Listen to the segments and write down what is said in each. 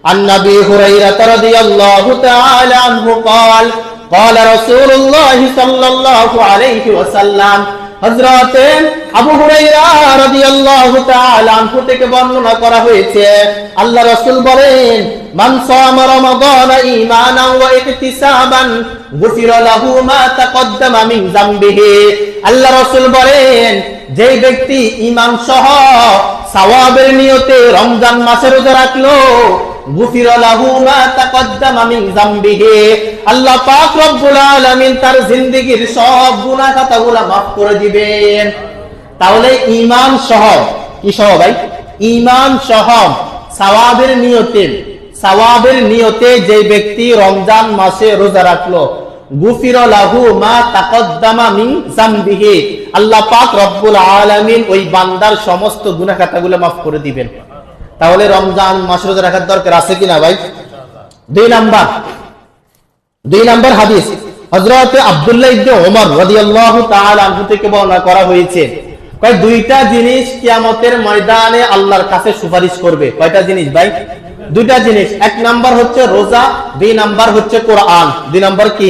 عن أبي هريرة رضي الله تعالى عنه قال قال رسول الله صلى الله عليه وسلم হযরত আবু হুরায়রা রাদিয়াল্লাহু তাআলা আনহু থেকে বর্ণনা করা হয়েছে আল্লাহ রাসূল বলেন মান সামা রমাদানা ঈমানান ওয়া ইহতিসাবান গুফিরা লাহু মা তাকদ্দামা মিন যামবিহি আল্লাহ রাসূল বলেন যে ব্যক্তি ঈমান সহ সওয়াবের নিয়তে রমজান মাসে রোজা রাখলো গুফিরা লাহু মা তাকদ্দামা মিন যামবিহি আল্লাহ পাক রব্বুল আলামিন তার জিন্দেগীর সব গুনাহ খাতাগুলো maaf করে দিবেন। তাহলে ঈমান সহ কি সহ ভাই? ঈমান সহ সওয়াবের নিয়তে যে ব্যক্তি রমজান মাসে রোজা রাখলো গুফিরা লাহু মা তাকদ্দামা মিন যামবিহি আল্লাহ পাক রব্বুল আলামিন ওই বান্দার সমস্ত গুনাহ খাতাগুলো maaf করে দিবেন। তাহলে রমজান মাস রোজা রাখার দরকার আছে কিনা ভাই? দুই নাম্বার হাদিস হযরত আব্দুল্লাহ ইবনে ওমর রাদিয়াল্লাহু তাআলা আনহু থেকে বর্ণনা করা হয়েছে কয় দুইটা জিনিস কিয়ামতের ময়দানে আল্লাহর কাছে সুপারিশ করবে। কয়টা জিনিস ভাই? দুইটা জিনিস। এক নাম্বার হচ্ছে রোজা, দুই নাম্বার হচ্ছে কোরআন। দুই নাম্বার কি?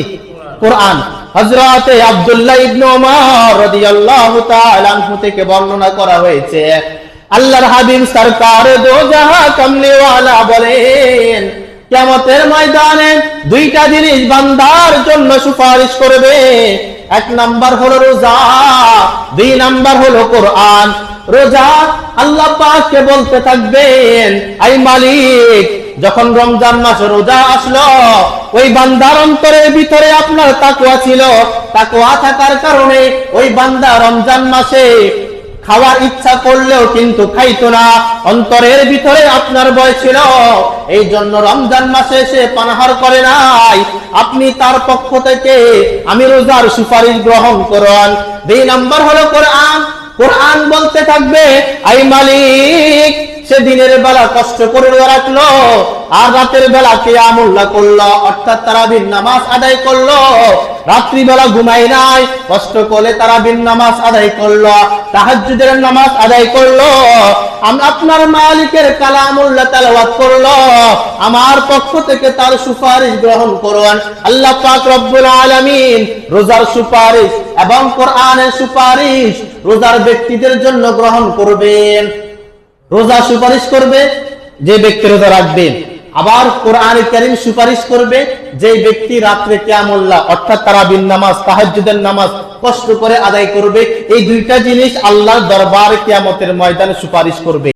কোরআন। হযরত আব্দুল্লাহ ইবনে ওমর রাদিয়াল্লাহু তাআলা আনহু থেকে বর্ণনা করা হয়েছে আল্লাহর হাবিব সরকার দো জাহাঁ কামলি ওয়ালা বলেন কিয়ামতের ময়দানে দুইটা জিনিস বান্দার জন্য সুপারিশ করবে। এক নাম্বার হলো রোজা, দুই নাম্বার হলো কোরআন। রোজা আল্লাহ পাককে বলতে থাকবেন আই মালিক যখন রমজান মাসে রোজা আসলো ওই বান্দার অন্তরের ভিতরে আপনার তাকওয়া ছিল, তাকওয়া থাকার কারণে ওই বান্দা রমজান মাসে খাওয়ার ইচ্ছা করলেও কিন্তু খাইতো না, অন্তরের ভিতরে আপনার ভয় ছিল, এই জন্য রমজান মাসে সে পানাহার করে নাই। আপনি তার পক্ষ থেকে আমি রোজার সুপারিশ গ্রহণ করুন। দুই নাম্বার হলো কোরআন। কোরআন বলতে থাকবে আই মালিক সে দিনের বেলা কষ্ট করে রাখলো আর রাতের বেলা কিয়ামুল্লাহ করলো, অর্থাৎ তারাবির নামাজ আদায় করলো, রাত্রি বেলা ঘুমাই নাই, কষ্ট করে তারাবির নামাজ আদায় করলো, তাহাজ্জুদের নামাজ আদায় করলো, আপনার মালিকের কালামুল্লাহ তেলাওয়াত করলো, আমার পক্ষ থেকে তার সুপারিশ গ্রহণ করুন। আল্লাহ পাক রব্বুল আলামিন রোজার সুপারিশ এবং কোরআনের সুপারিশ রোজার ব্যক্তিদের জন্য গ্রহণ করবেন। রোজা সুপারিশ করবে যে ব্যক্তি রোজা রাখবে, আবার কোরআন কারীম সুপারিশ করবে যে ব্যক্তি রাত্রে কিয়ামুল্লাহ অর্থাৎ তারাবির নামাজ তাহাজ্জুদের নামাজ কষ্ট করে আদায় করবে। এই দুইটা জিনিস আল্লাহর দরবারে কিয়ামতের ময়দানে সুপারিশ করবে।